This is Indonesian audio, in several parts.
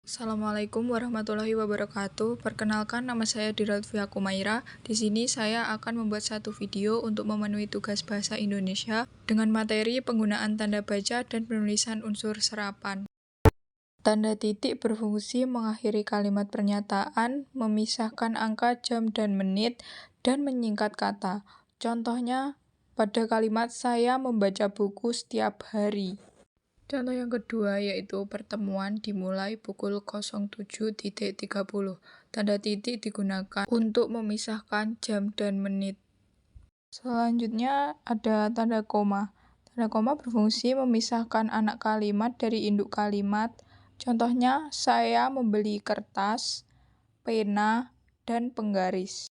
Assalamualaikum warahmatullahi wabarakatuh. Perkenalkan, nama saya Diralfia Kumaira. Di sini saya akan membuat satu video untuk memenuhi tugas bahasa Indonesia dengan materi penggunaan tanda baca dan penulisan unsur serapan. Tanda titik berfungsi mengakhiri kalimat pernyataan, memisahkan angka jam dan menit, dan menyingkat kata. Contohnya, pada kalimat saya membaca buku setiap hari. Contoh yang kedua yaitu pertemuan dimulai pukul 07.30. Tanda titik digunakan untuk memisahkan jam dan menit. Selanjutnya ada tanda koma. Tanda koma berfungsi memisahkan anak kalimat dari induk kalimat. Contohnya, saya membeli kertas, pena, dan penggaris.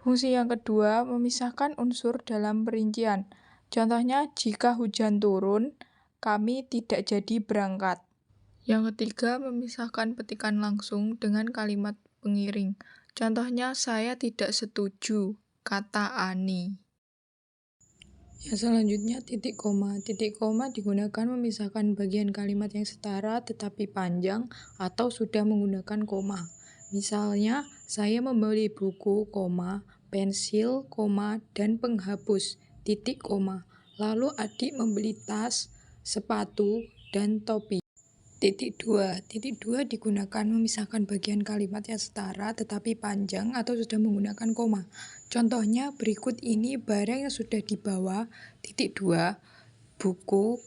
Fungsi yang kedua memisahkan unsur dalam perincian. Contohnya, jika hujan turun, kami tidak jadi berangkat. Yang ketiga, memisahkan petikan langsung dengan kalimat pengiring. Contohnya, saya tidak setuju, kata Ani. Yang selanjutnya, titik koma. Titik koma digunakan memisahkan bagian kalimat yang setara tetapi panjang atau sudah menggunakan koma. Misalnya, saya membeli buku, pensil, dan penghapus, titik koma. Lalu adik membeli tas, sepatu, dan topi. Titik dua digunakan memisahkan bagian kalimat yang setara tetapi panjang atau sudah menggunakan koma. Contohnya, berikut ini barang yang sudah dibawa, titik dua, buku,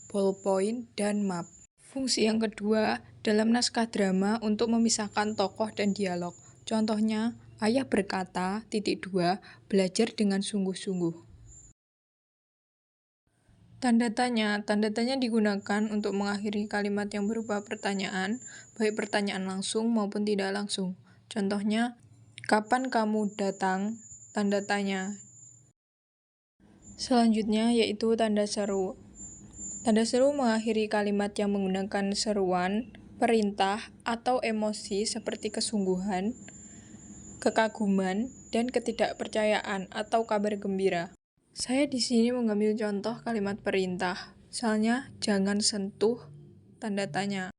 ballpoint, dan map. Fungsi yang kedua, dalam naskah drama untuk memisahkan tokoh dan dialog. Contohnya, ayah berkata, titik dua, belajar dengan sungguh-sungguh. Tanda tanya digunakan untuk mengakhiri kalimat yang berupa pertanyaan, baik pertanyaan langsung maupun tidak langsung. Contohnya, kapan kamu datang? Tanda tanya. Selanjutnya yaitu tanda seru. Tanda seru mengakhiri kalimat yang menggunakan seruan, perintah, atau emosi seperti kesungguhan, kekaguman, dan ketidakpercayaan atau kabar gembira. Saya di sini mengambil contoh kalimat perintah. Misalnya, jangan sentuh, tanda tanya.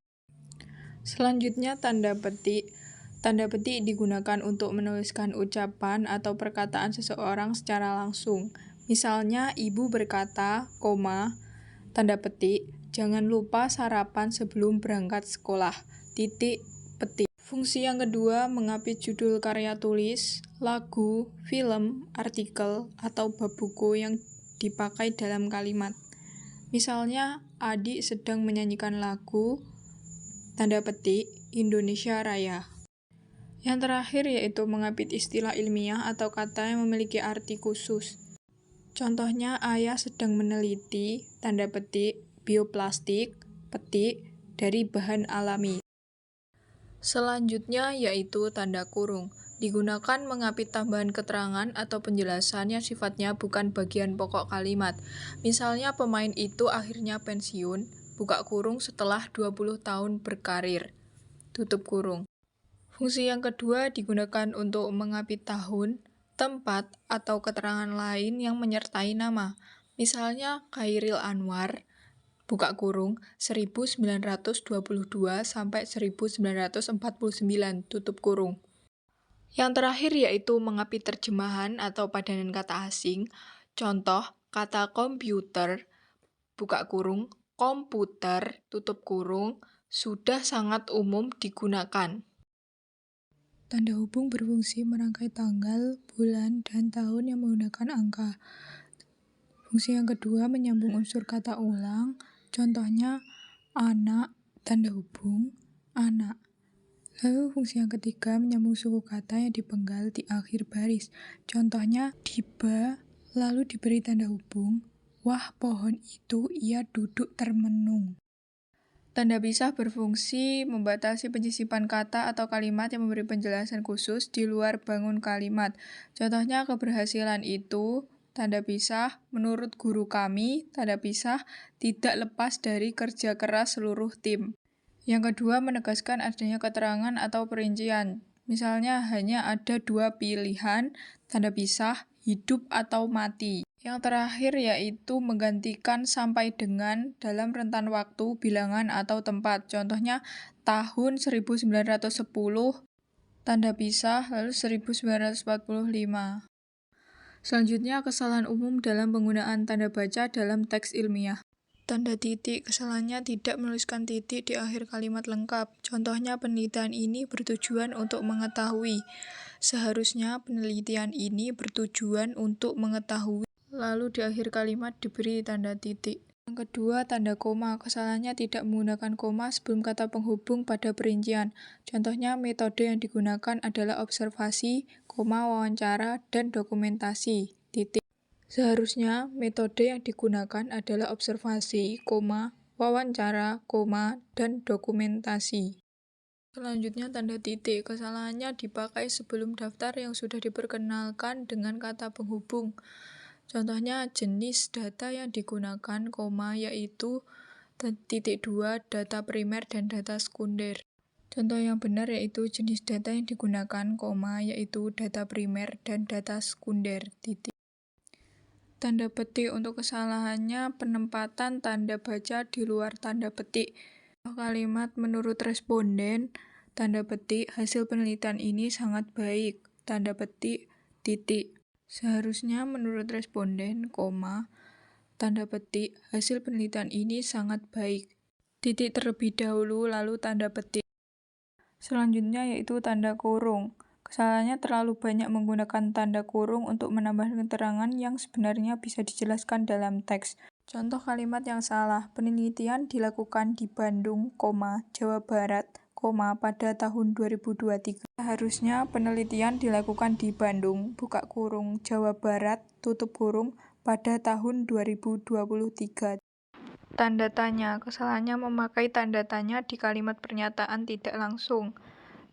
Selanjutnya, tanda petik. Tanda petik digunakan untuk menuliskan ucapan atau perkataan seseorang secara langsung. Misalnya, ibu berkata, tanda petik, jangan lupa sarapan sebelum berangkat sekolah, titik petik. Fungsi yang kedua, mengapit judul karya tulis, lagu, film, artikel, atau bab buku yang dipakai dalam kalimat. Misalnya, adik sedang menyanyikan lagu, tanda petik, Indonesia Raya. Yang terakhir yaitu mengapit istilah ilmiah atau kata yang memiliki arti khusus. Contohnya, ayah sedang meneliti, tanda petik, bioplastik, petik, dari bahan alami. Selanjutnya yaitu tanda kurung. Digunakan mengapit tambahan keterangan atau penjelasan yang sifatnya bukan bagian pokok kalimat. Misalnya pemain itu akhirnya pensiun, buka kurung setelah 20 tahun berkarir, tutup kurung. Fungsi yang kedua digunakan untuk mengapit tahun, tempat, atau keterangan lain yang menyertai nama. Misalnya Khairil Anwar, buka kurung, 1922 sampai 1949, tutup kurung. Yang terakhir yaitu mengapit terjemahan atau padanan kata asing. Contoh, kata komputer, buka kurung, komputer, tutup kurung, sudah sangat umum digunakan. Tanda hubung berfungsi merangkai tanggal, bulan, dan tahun yang menggunakan angka. Fungsi yang kedua menyambung unsur kata ulang. Contohnya, anak, tanda hubung, anak. Lalu fungsi yang ketiga menyambung suku kata yang dipenggal di akhir baris. Contohnya, tiba, lalu diberi tanda hubung, wah pohon itu ia duduk termenung. Tanda pisah berfungsi membatasi penyisipan kata atau kalimat yang memberi penjelasan khusus di luar bangun kalimat. Contohnya, keberhasilan itu, tanda pisah, menurut guru kami, tanda pisah, tidak lepas dari kerja keras seluruh tim. Yang kedua, menegaskan adanya keterangan atau perincian. Misalnya, hanya ada 2 pilihan, tanda pisah, hidup atau mati. Yang terakhir yaitu menggantikan sampai dengan dalam rentan waktu, bilangan, atau tempat. Contohnya tahun 1910, tanda pisah, lalu 1945. Selanjutnya, kesalahan umum dalam penggunaan tanda baca dalam teks ilmiah. Tanda titik, kesalahannya tidak menuliskan titik di akhir kalimat lengkap. Contohnya, penelitian ini bertujuan untuk mengetahui. Seharusnya penelitian ini bertujuan untuk mengetahui. Lalu di akhir kalimat diberi tanda titik. Yang kedua, tanda koma. Kesalahannya tidak menggunakan koma sebelum kata penghubung pada perincian. Contohnya, metode yang digunakan adalah observasi, koma, wawancara, dan dokumentasi. Titik. Seharusnya metode yang digunakan adalah observasi, koma, wawancara, koma, dan dokumentasi. Selanjutnya, tanda titik. Kesalahannya dipakai sebelum daftar yang sudah diperkenalkan dengan kata penghubung. Contohnya, jenis data yang digunakan, koma, yaitu titik 2, data primer dan data sekunder. Contoh yang benar yaitu jenis data yang digunakan, koma, yaitu data primer dan data sekunder. Titik. Tanda petik. Untuk kesalahannya, penempatan tanda baca di luar tanda petik. Kalimat menurut responden, tanda petik, hasil penelitian ini sangat baik, tanda petik, titik. Seharusnya menurut responden, koma, tanda petik, hasil penelitian ini sangat baik, titik terlebih dahulu, lalu tanda petik. Selanjutnya yaitu tanda kurung. Kesalahannya terlalu banyak menggunakan tanda kurung untuk menambah keterangan yang sebenarnya bisa dijelaskan dalam teks. Contoh kalimat yang salah, penelitian dilakukan di Bandung, Jawa Barat, pada tahun 2023. Seharusnya penelitian dilakukan di Bandung, buka kurung, Jawa Barat, tutup kurung, pada tahun 2023. Tanda tanya. Kesalahannya memakai tanda tanya di kalimat pernyataan tidak langsung.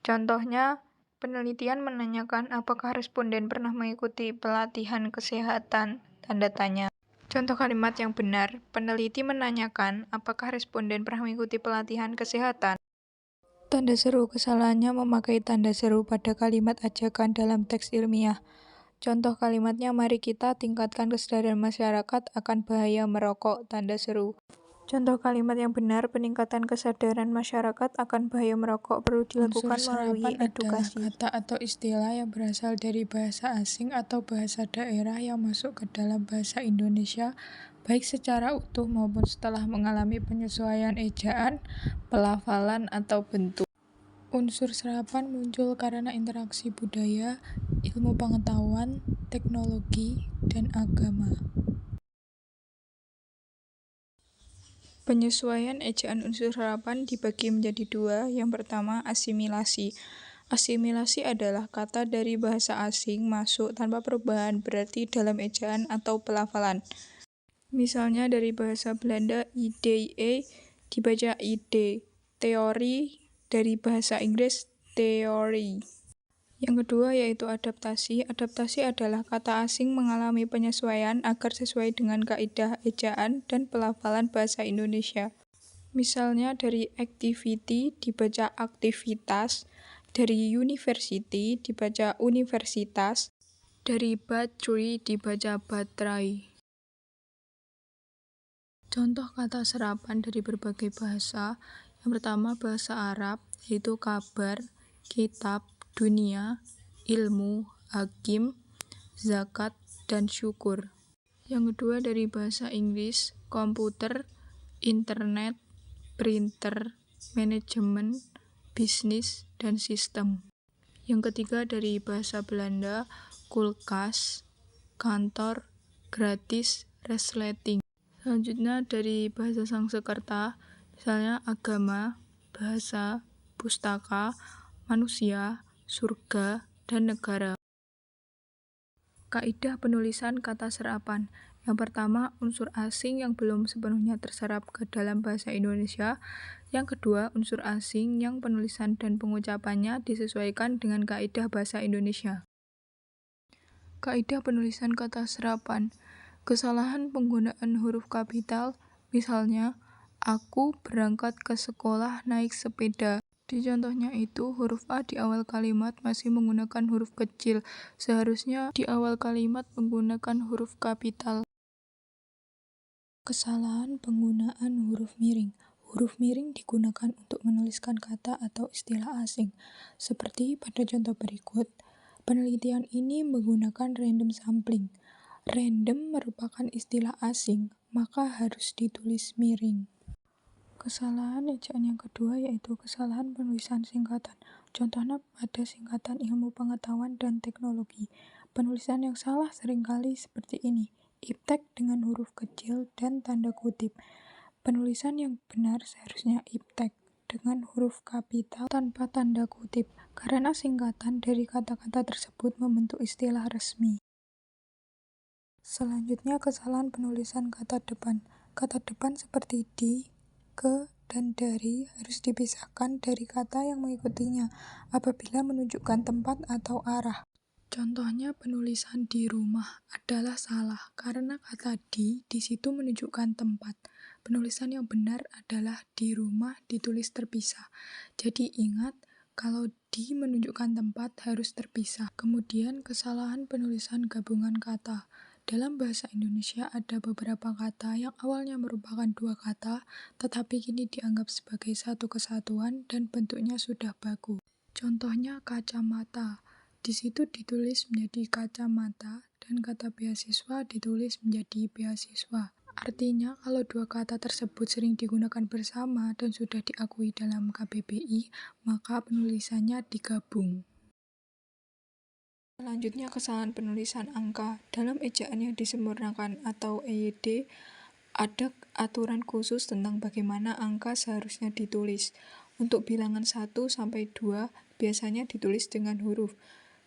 Contohnya, penelitian menanyakan apakah responden pernah mengikuti pelatihan kesehatan, tanda tanya. Contoh kalimat yang benar, peneliti menanyakan apakah responden pernah mengikuti pelatihan kesehatan. Tanda seru. Kesalahannya memakai tanda seru pada kalimat ajakan dalam teks ilmiah. Contoh kalimatnya, mari kita tingkatkan kesadaran masyarakat akan bahaya merokok, tanda seru. Contoh kalimat yang benar, peningkatan kesadaran masyarakat akan bahaya merokok perlu dilakukan melalui edukasi. Kata atau istilah yang berasal dari bahasa asing atau bahasa daerah yang masuk ke dalam bahasa Indonesia, baik secara utuh maupun setelah mengalami penyesuaian ejaan, pelafalan, atau bentuk. Unsur serapan muncul karena interaksi budaya, ilmu pengetahuan, teknologi, dan agama. Penyesuaian ejaan unsur serapan dibagi menjadi dua. Yang pertama, asimilasi. Asimilasi adalah kata dari bahasa asing masuk tanpa perubahan berarti dalam ejaan atau pelafalan. Misalnya dari bahasa Belanda idee dibaca ide, teori dari bahasa Inggris theory. Yang kedua yaitu adaptasi. Adaptasi adalah kata asing mengalami penyesuaian agar sesuai dengan kaidah ejaan dan pelafalan bahasa Indonesia. Misalnya dari activity dibaca aktivitas, dari university dibaca universitas, dari battery dibaca baterai. Contoh kata serapan dari berbagai bahasa. Yang pertama bahasa Arab, yaitu kabar, kitab, dunia, ilmu, hakim, zakat, dan syukur. Yang kedua dari bahasa Inggris, komputer, internet, printer, manajemen, bisnis, dan sistem. Yang ketiga dari bahasa Belanda, kulkas, kantor, gratis, resleting. Selanjutnya dari bahasa Sangsekerta, misalnya agama, bahasa, pustaka, manusia, surga, dan negara. Kaidah penulisan kata serapan. Yang pertama, unsur asing yang belum sepenuhnya terserap ke dalam bahasa Indonesia. Yang kedua, unsur asing yang penulisan dan pengucapannya disesuaikan dengan kaidah bahasa Indonesia. Kaidah penulisan kata serapan. Kesalahan penggunaan huruf kapital, misalnya, aku berangkat ke sekolah naik sepeda. Di contohnya itu, huruf A di awal kalimat masih menggunakan huruf kecil. Seharusnya di awal kalimat menggunakan huruf kapital. Kesalahan penggunaan huruf miring. Huruf miring digunakan untuk menuliskan kata atau istilah asing. Seperti pada contoh berikut, penelitian ini menggunakan random sampling. Random merupakan istilah asing, maka harus ditulis miring. Kesalahan ejaan yang kedua yaitu kesalahan penulisan singkatan. Contohnya pada singkatan ilmu pengetahuan dan teknologi. Penulisan yang salah seringkali seperti ini. Iptek dengan huruf kecil dan tanda kutip. Penulisan yang benar seharusnya iptek dengan huruf kapital tanpa tanda kutip, karena singkatan dari kata-kata tersebut membentuk istilah resmi. Selanjutnya, kesalahan penulisan kata depan. Kata depan seperti di, ke, dan dari harus dipisahkan dari kata yang mengikutinya apabila menunjukkan tempat atau arah. Contohnya penulisan di rumah adalah salah karena kata di situ menunjukkan tempat. Penulisan yang benar adalah di rumah ditulis terpisah. Jadi ingat, kalau di menunjukkan tempat harus terpisah. Kemudian kesalahan penulisan gabungan kata. Dalam bahasa Indonesia ada beberapa kata yang awalnya merupakan dua kata, tetapi kini dianggap sebagai satu kesatuan dan bentuknya sudah baku. Contohnya kacamata. Di situ ditulis menjadi kacamata dan kata beasiswa ditulis menjadi beasiswa. Artinya, kalau dua kata tersebut sering digunakan bersama dan sudah diakui dalam KBBI, maka penulisannya digabung. Selanjutnya, kesalahan penulisan angka. Dalam ejaan yang disempurnakan atau EYD, ada aturan khusus tentang bagaimana angka seharusnya ditulis. Untuk bilangan 1 sampai 2 biasanya ditulis dengan huruf,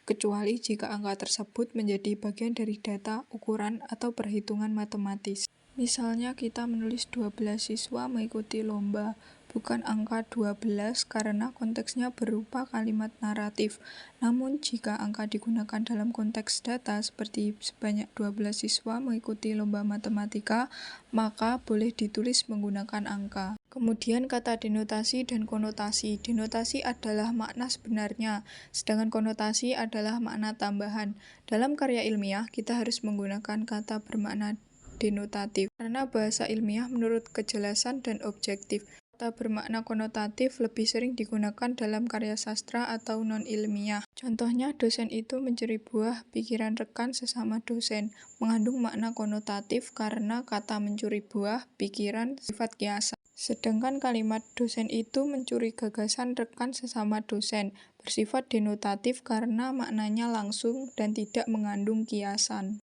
kecuali jika angka tersebut menjadi bagian dari data, ukuran, atau perhitungan matematis. Misalnya kita menulis 12 siswa mengikuti lomba, bukan angka 12 karena konteksnya berupa kalimat naratif. Namun jika angka digunakan dalam konteks data seperti sebanyak 12 siswa mengikuti lomba matematika, maka boleh ditulis menggunakan angka. Kemudian kata denotasi dan konotasi. Denotasi adalah makna sebenarnya, sedangkan konotasi adalah makna tambahan. Dalam karya ilmiah, kita harus menggunakan kata bermakna denotatif, karena bahasa ilmiah menurut kejelasan dan objektif. Kata bermakna konotatif lebih sering digunakan dalam karya sastra atau non-ilmiah. Contohnya, dosen itu mencuri buah pikiran rekan sesama dosen, mengandung makna konotatif karena kata mencuri buah pikiran sifat kiasan. Sedangkan kalimat dosen itu mencuri gagasan rekan sesama dosen, bersifat denotatif karena maknanya langsung dan tidak mengandung kiasan.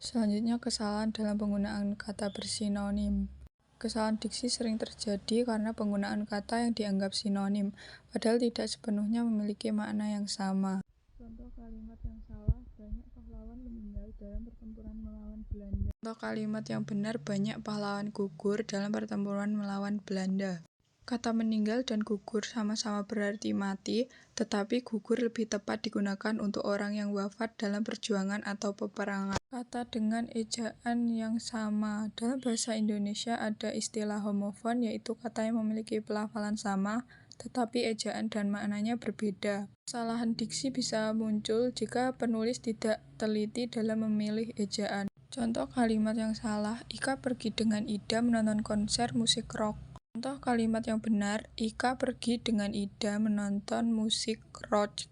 Selanjutnya, kesalahan dalam penggunaan kata bersinonim. Kesalahan diksi sering terjadi karena penggunaan kata yang dianggap sinonim, padahal tidak sepenuhnya memiliki makna yang sama. Contoh kalimat yang salah, banyak pahlawan meninggal dalam pertempuran melawan Belanda. Contoh kalimat yang benar, banyak pahlawan gugur dalam pertempuran melawan Belanda. Kata meninggal dan gugur sama-sama berarti mati, tetapi gugur lebih tepat digunakan untuk orang yang wafat dalam perjuangan atau peperangan. Kata dengan ejaan yang sama. Dalam bahasa Indonesia ada istilah homofon, yaitu kata yang memiliki pelafalan sama, tetapi ejaan dan maknanya berbeda. Kesalahan diksi bisa muncul jika penulis tidak teliti dalam memilih ejaan. Contoh kalimat yang salah, Ika pergi dengan Ida menonton konser musik rock. Contoh kalimat yang benar, Ika pergi dengan Ida menonton musik rock.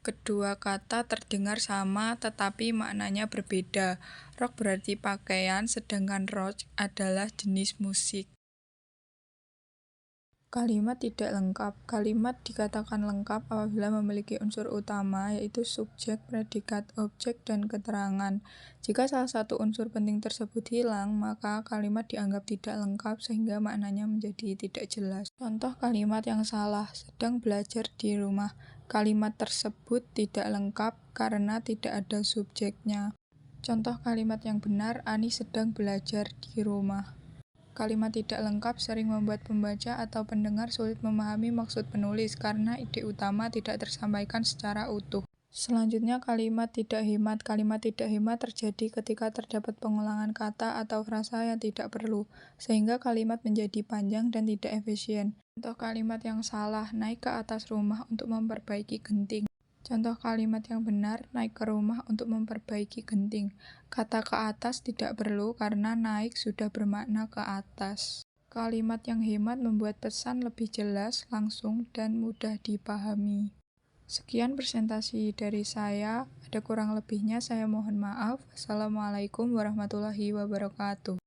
Kedua kata terdengar sama tetapi maknanya berbeda. Rock berarti pakaian, sedangkan rock adalah jenis musik. Kalimat tidak lengkap. Kalimat dikatakan lengkap apabila memiliki unsur utama, yaitu subjek, predikat, objek, dan keterangan. Jika salah satu unsur penting tersebut hilang, maka kalimat dianggap tidak lengkap sehingga maknanya menjadi tidak jelas. Contoh kalimat yang salah, sedang belajar di rumah. Kalimat tersebut tidak lengkap karena tidak ada subjeknya. Contoh kalimat yang benar, Ani sedang belajar di rumah. Kalimat tidak lengkap sering membuat pembaca atau pendengar sulit memahami maksud penulis karena ide utama tidak tersampaikan secara utuh. Selanjutnya, kalimat tidak hemat. Kalimat tidak hemat terjadi ketika terdapat pengulangan kata atau frasa yang tidak perlu, sehingga kalimat menjadi panjang dan tidak efisien. Contoh kalimat yang salah, naik ke atas rumah untuk memperbaiki genting. Contoh kalimat yang benar, naik ke rumah untuk memperbaiki genting. Kata ke atas tidak perlu karena naik sudah bermakna ke atas. Kalimat yang hemat membuat pesan lebih jelas, langsung, dan mudah dipahami. Sekian presentasi dari saya. Ada kurang lebihnya saya mohon maaf. Wassalamualaikum warahmatullahi wabarakatuh.